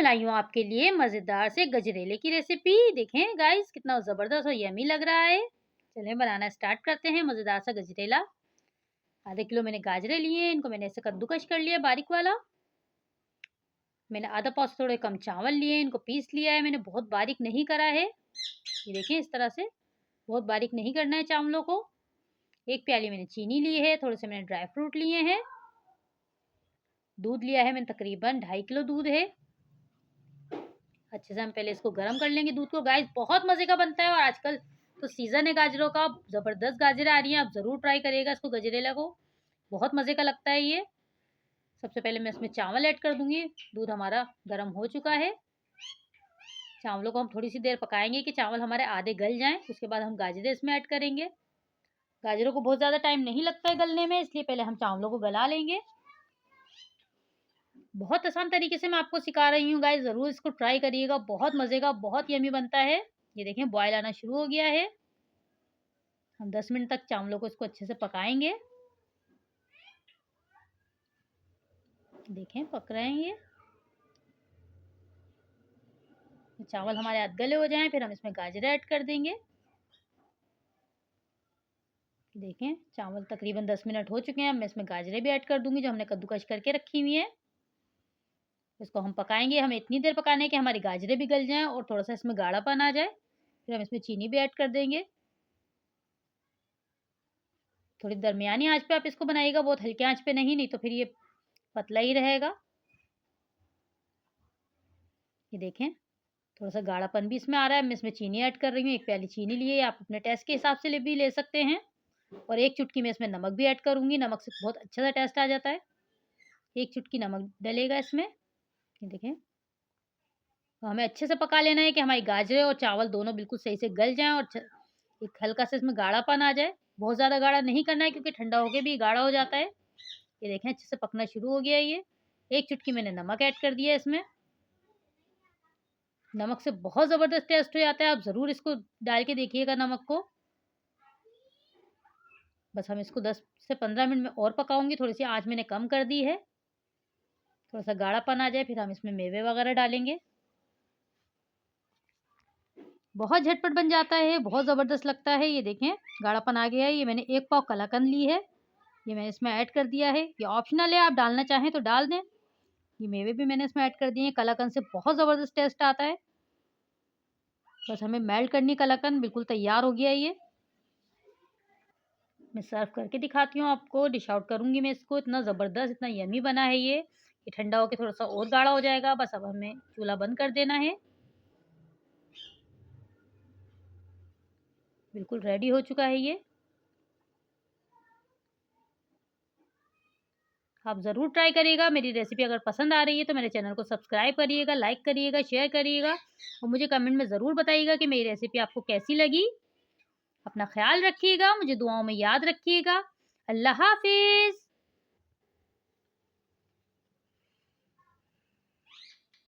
मैं लाई हूँ आपके लिए मज़ेदार से गजरेले की रेसिपी। देखें गाइस कितना ज़बरदस्त और यम्मी लग रहा है। चलिए बनाना स्टार्ट करते हैं मज़ेदार सा गजरेला। आधे किलो मैंने गाजरे लिए, इनको मैंने ऐसे कद्दूकस कर लिया बारीक वाला। मैंने आधा पाव से थोड़े कम चावल लिए, इनको पीस लिया है मैंने, बहुत बारीक नहीं करा है। ये देखिए इस तरह से बहुत बारीक नहीं करना है चावलों को। 1 प्याली मैंने चीनी ली है, थोड़े से मैंने ड्राई फ्रूट लिए हैं। दूध लिया है मैंने, तकरीबन 2.5 किलो दूध है। अच्छे से हम पहले इसको गर्म कर लेंगे दूध को। गाइस बहुत मज़े का बनता है और आजकल तो सीज़न है गाजरों का, ज़बरदस्त गाजरें आ रही हैं, आप ज़रूर ट्राई करिएगा इसको गजरेला को, बहुत मज़े का लगता है ये। सबसे पहले मैं इसमें चावल ऐड कर दूँगी। दूध हमारा गर्म हो चुका है। चावलों को हम थोड़ी सी देर पकाएंगे कि चावल हमारे आधे गल जाएँ, उसके बाद हम गाजरें इसमें ऐड करेंगे। गाजरों को बहुत ज़्यादा टाइम नहीं लगता है गलने में, इसलिए पहले हम चावलों को गला लेंगे। बहुत आसान तरीके से मैं आपको सिखा रही हूँ गाइस, ज़रूर इसको ट्राई करिएगा, बहुत मज़े का, बहुत यम्मी बनता है। ये देखें बॉयल आना शुरू हो गया है। हम 10 मिनट तक चावलों को इसको अच्छे से पकाएंगे। देखें पक रहे हैं ये। चावल हमारे आध गले हो जाएं, फिर हम इसमें गाजर ऐड कर देंगे। देखें चावल तकरीबन 10 मिनट हो चुके हैं। अब मैं इसमें गाजरें भी ऐड कर दूंगी जो हमने कद्दूकस करके रखी हुई हैं। इसको हम पकाएंगे, हमें इतनी देर पकाना है कि हमारी गाजरें भी गल जाएं और थोड़ा सा इसमें गाढ़ापन आ जाए। फिर हम इसमें चीनी भी ऐड कर देंगे। थोड़ी दरमियानी आंच पे आप इसको बनाइएगा, बहुत हल्की आंच पे नहीं तो फिर ये पतला ही रहेगा। ये देखें थोड़ा सा गाढ़ापन भी इसमें आ रहा है। मैं इसमें चीनी ऐड कर रही हूँ, 1 प्याली चीनी ली है, आप अपने टेस्ट के हिसाब से भी ले सकते हैं। और 1 चुटकी मैं इसमें नमक भी ऐड करूँगी, नमक से बहुत अच्छा सा टेस्ट आ जाता है। 1 चुटकी नमक डलेगा इसमें। ये देखें तो हमें अच्छे से पका लेना है कि हमारी गाजरें और चावल दोनों बिल्कुल सही से गल जाएँ और एक हल्का सा इसमें गाढ़ापन आ जाए। बहुत ज़्यादा गाढ़ा नहीं करना है क्योंकि ठंडा होके भी गाढ़ा हो जाता है। ये देखें अच्छे से पकना शुरू हो गया है ये। 1 चुटकी मैंने नमक ऐड कर दिया है इसमें। नमक से बहुत ज़बरदस्त टेस्ट हो जाता है, आप ज़रूर इसको डाल के देखिएगा नमक को। बस हम इसको 10 से 15 मिनट में और पकाऊँगी, थोड़ी-सी आँच मैंने कम कर दी है। थोड़ा-सा गाढ़ापन आ जाए फिर हम इसमें मेवे वगैरह डालेंगे। बहुत झटपट बन जाता है, बहुत ज़बरदस्त लगता है। ये देखें गाढ़ापन आ गया है। ये मैंने 1 पाव कलाकंद ली है, ये मैंने इसमें ऐड कर दिया है। ये ऑप्शनल है, आप डालना चाहें तो डाल दें। ये मेवे भी मैंने इसमें ऐड कर दिए हैं। कलाकंद से बहुत ज़बरदस्त टेस्ट आता है। बस हमें मेल्ट करनी कलाकंद, बिल्कुल तैयार हो गया है ये। मैं सर्व करके दिखाती हूँ आपको, डिश आउट करूँगी मैं इसको। इतना ज़बरदस्त, इतना यम्मी बना है ये। ये ठंडा होके थोड़ा-सा और गाढ़ा हो जाएगा। बस अब हमें चूल्हा बंद कर देना है। बिल्कुल रेडी हो चुका है ये। आप ज़रूर ट्राई करिएगा। मेरी रेसिपी अगर पसंद आ रही है तो मेरे चैनल को सब्सक्राइब करिएगा, लाइक करिएगा, शेयर करिएगा और मुझे कमेंट में ज़रूर बताइएगा कि मेरी रेसिपी आपको कैसी लगी। अपना ख़्याल रखिएगा, मुझे दुआओं में याद रखिएगा। अल्लाह हाफ़िज़।